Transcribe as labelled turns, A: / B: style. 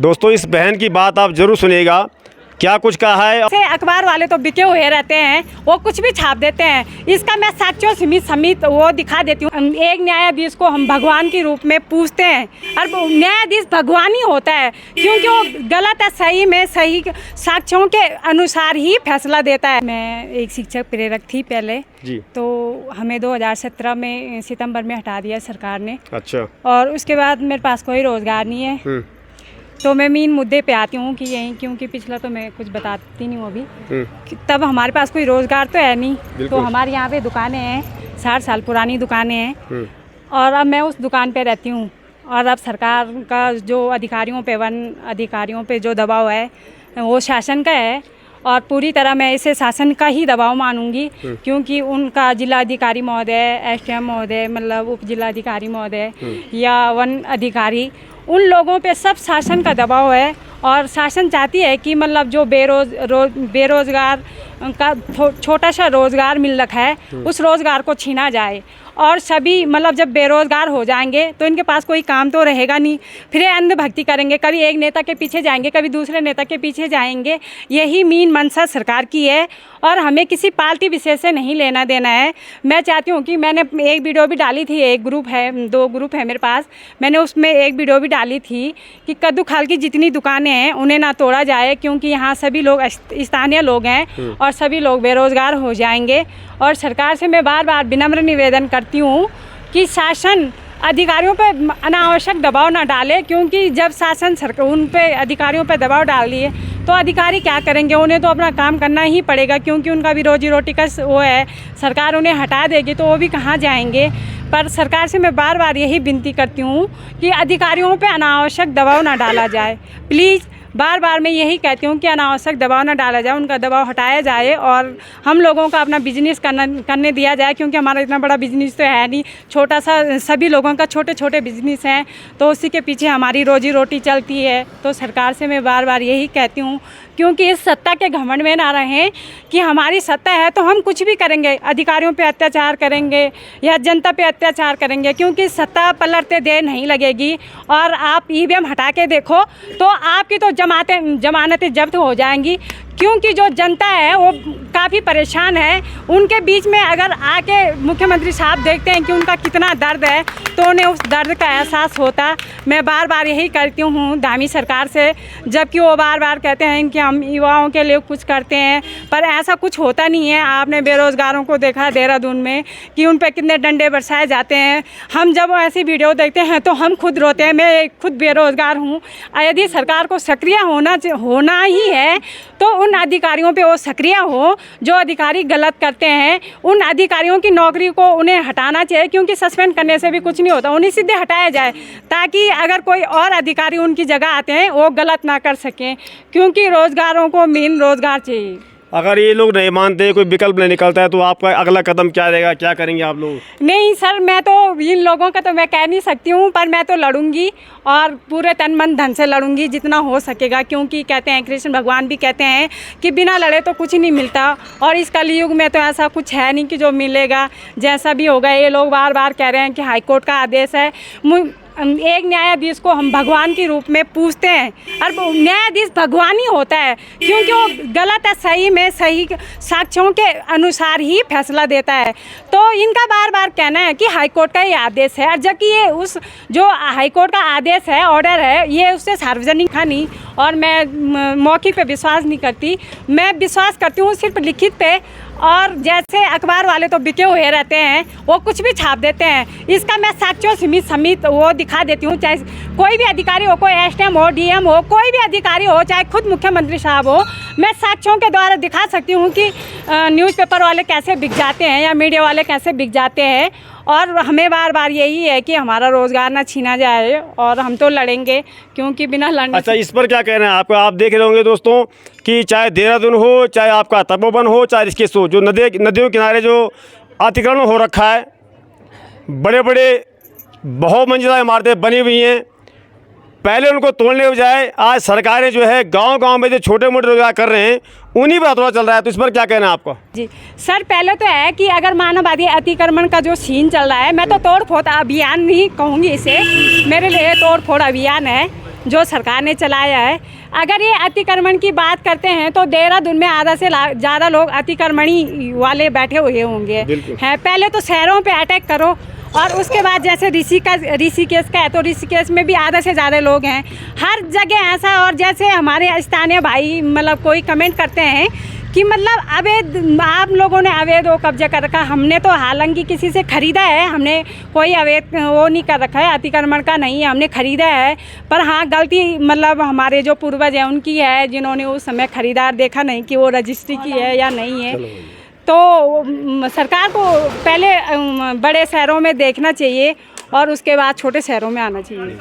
A: दोस्तों इस बहन की बात आप जरूर सुनिएगा, क्या कुछ कहा है।
B: से अखबार वाले तो बिके हुए रहते हैं, वो कुछ भी छाप देते हैं। इसका मैं साक्ष्यों समेत वो दिखा देती हूँ। एक न्यायाधीश को हम भगवान के रूप में पूछते हैं, और न्यायाधीश भगवान ही होता है, क्योंकि वो गलत है सही में सही साक्ष्यों के अनुसार ही फैसला देता है। मैं एक शिक्षक प्रेरक थी पहले
A: जी।
B: तो हमें 2017 में सितंबर में हटा दिया सरकार ने।
A: अच्छा।
B: और उसके बाद मेरे पास कोई रोज़गार नहीं है। तो मैं मेन मुद्दे पे आती हूँ कि यही, क्योंकि पिछला तो मैं कुछ बताती नहीं हूँ अभी। तब हमारे पास कोई रोज़गार तो है नहीं, तो हमारे यहाँ पे दुकानें हैं, 60 साल पुरानी दुकानें हैं, और अब मैं उस दुकान पे रहती हूँ। और अब सरकार का जो अधिकारियों पे, वन अधिकारियों पे जो दबाव है वो शासन का है, और पूरी तरह मैं इसे शासन का ही दबाव मानूंगी, क्योंकि उनका जिलाधिकारी महोदय, एसडीएम महोदय, मतलब उप जिलाधिकारी महोदय या वन अधिकारी, उन लोगों पे सब शासन का दबाव है। और शासन चाहती है कि मतलब जो बेरोज़गार का छोटा सा रोज़गार मिल रखा है, उस रोज़गार को छीना जाए। और सभी मतलब जब बेरोज़गार हो जाएंगे तो इनके पास कोई काम तो रहेगा नहीं, फिर अंधभक्ति करेंगे, कभी एक नेता के पीछे जाएंगे, कभी दूसरे नेता के पीछे जाएंगे। यही मीन मंशा सरकार की है, और हमें किसी पार्टी विशेष से नहीं लेना देना है। मैं चाहती हूँ कि मैंने एक वीडियो भी डाली थी, एक ग्रुप है, 2 ग्रुप है मेरे पास, मैंने उसमें एक वीडियो भी डाली थी कि कद्दू खाल की जितनी दुकानें हैं उन्हें ना तोड़ा जाए, क्योंकि यहाँ सभी लोग स्थानीय लोग हैं और सभी लोग बेरोज़गार हो जाएंगे। और सरकार से मैं बार बार विनम्र निवेदन करती हूँ कि शासन अधिकारियों पे अनावश्यक दबाव ना डाले, क्योंकि जब शासन उन पे अधिकारियों पे दबाव डाल दिए तो अधिकारी क्या करेंगे, उन्हें तो अपना काम करना ही पड़ेगा, क्योंकि उनका भी रोजी रोटी का वो है। सरकार उन्हें हटा देगी तो वो भी कहाँ जाएंगे। पर सरकार से मैं बार बार यही विनती करती हूँ कि अधिकारियों पे अनावश्यक दबाव ना डाला जाए। प्लीज़ बार बार मैं यही कहती हूँ कि अनावश्यक दबाव ना डाला जाए, उनका दबाव हटाया जाए और हम लोगों का अपना बिजनेस करने दिया जाए, क्योंकि हमारा इतना बड़ा बिजनेस तो है नहीं, छोटा सा, सभी लोगों का छोटे छोटे बिजनेस हैं, तो उसी के पीछे हमारी रोजी रोटी चलती है। तो सरकार से मैं बार बार यही कहती हूँ, क्योंकि इस सत्ता के घमंड में ना रहें कि हमारी सत्ता है तो हम कुछ भी करेंगे, अधिकारियों पे अत्याचार करेंगे या जनता पे अत्याचार करेंगे, क्योंकि सत्ता पलटते देर नहीं लगेगी। और आप ईवीएम हटा के देखो तो आपकी तो जमानतें जब्त हो जाएंगी, क्योंकि जो जनता है वो काफ़ी परेशान है। उनके बीच में अगर आके मुख्यमंत्री साहब देखते हैं कि उनका कितना दर्द है, तो उन्हें उस दर्द का एहसास होता। मैं बार बार यही करती हूँ धामी सरकार से, जबकि वो बार बार कहते हैं कि हम युवाओं के लिए कुछ करते हैं, पर ऐसा कुछ होता नहीं है। आपने बेरोज़गारों को देखा देहरादून में कि उन पर कितने डंडे बरसाए जाते हैं। हम जब ऐसी वीडियो देखते हैं तो हम खुद रोते हैं। मैं खुद बेरोज़गार हूँ। यदि सरकार को सक्रिय होना ही है तो उन अधिकारियों पे वो सक्रिय हो जो अधिकारी गलत करते हैं। उन अधिकारियों की नौकरी को उन्हें हटाना चाहिए, क्योंकि सस्पेंड करने से भी कुछ नहीं होता, उन्हें सीधे हटाया जाए, ताकि अगर कोई और अधिकारी उनकी जगह आते हैं वो गलत ना कर सकें, क्योंकि रोज़गारों को मेन रोज़गार चाहिए।
A: अगर ये लोग नहीं मानते, कोई विकल्प नहीं निकलता है, तो आपका अगला कदम क्या रहेगा, क्या करेंगे आप लोग?
B: नहीं सर, मैं तो इन लोगों का तो मैं कह नहीं सकती हूँ, पर मैं तो लड़ूंगी और पूरे तन मन धन से लड़ूंगी जितना हो सकेगा, क्योंकि कहते हैं, कृष्ण भगवान भी कहते हैं कि बिना लड़े तो कुछ नहीं मिलता। और इस कलयुग में तो ऐसा कुछ है नहीं कि जो मिलेगा। जैसा भी होगा, ये लोग बार बार कह रहे हैं कि हाईकोर्ट का आदेश है। एक न्यायाधीश को हम भगवान के रूप में पूछते हैं, और न्यायाधीश भगवान ही होता है, क्योंकि वो गलत है सही में सही साक्ष्यों के अनुसार ही फैसला देता है। तो इनका बार बार कहना है कि हाईकोर्ट का ये आदेश है, और जबकि ये उस जो हाईकोर्ट का आदेश है, ऑर्डर है, ये उससे सार्वजनिक है नहीं। और मैं मौखिक पे विश्वास नहीं करती, मैं विश्वास करती हूँ सिर्फ लिखित पे। और जैसे अखबार वाले तो बिके हुए रहते हैं, वो कुछ भी छाप देते हैं। इसका मैं साक्ष्यों समेत वो दिखा देती हूँ, चाहे कोई भी अधिकारी हो, कोई एसडीएम हो, डीएम हो, कोई भी अधिकारी हो, चाहे खुद मुख्यमंत्री साहब हो, मैं साक्ष्यों के द्वारा दिखा सकती हूँ कि न्यूज़पेपर वाले कैसे बिक जाते हैं या मीडिया वाले कैसे बिक जाते हैं। और हमें बार बार यही है कि हमारा रोज़गार ना छीना जाए, और हम तो लड़ेंगे, क्योंकि बिना लड़ने।
A: अच्छा, इस पर क्या कहना है आपका? आप देख रहे होंगे दोस्तों कि चाहे देहरादून हो, चाहे आपका तपोवन हो, चाहे ऋषिकेश हो, जो नदियों किनारे जो अतिक्रमण हो रखा है, बड़े बड़े बहुमंजिला इमारतें बनी हुई हैं, पहले उनको तोड़ने के बजाय आज सरकारें जो है गांव-गांव में जो छोटे मोटे रोजगार कर रहे हैं, उन्हीं पर हथौड़ा चल रहा है। तो इस पर क्या कहना है आपका?
B: जी सर, पहले तो है कि अगर मानववादी अतिक्रमण का जो सीन चल रहा है, मैं तो तोड़ फोड़ अभियान नहीं कहूँगी इसे, मेरे लिए तोड़ फोड़ अभियान है। जो सरकार ने चलाया है। अगर ये अतिक्रमण की बात करते हैं तो देहरादून में आधा से ज़्यादा लोग अतिक्रमणी वाले बैठे हुए होंगे हैं। पहले तो शहरों पे अटैक करो और उसके बाद जैसे ऋषिकेश का है तो ऋषिकेश में भी आधा से ज़्यादा लोग हैं। हर जगह ऐसा, और जैसे हमारे स्थानीय भाई मतलब कोई कमेंट करते हैं कि मतलब अवैध आप लोगों ने अवैध वो कब्जा कर रखा। हमने तो हालांकि किसी से ख़रीदा है, हमने कोई अवैध वो नहीं कर रखा है, अतिक्रमण का नहीं है, हमने ख़रीदा है। पर हाँ, गलती मतलब हमारे जो पूर्वज हैं उनकी है, जिन्होंने उस समय ख़रीदार देखा नहीं कि वो रजिस्ट्री की है या नहीं है। तो सरकार को पहले बड़े शहरों में देखना चाहिए और उसके बाद छोटे शहरों में आना चाहिए।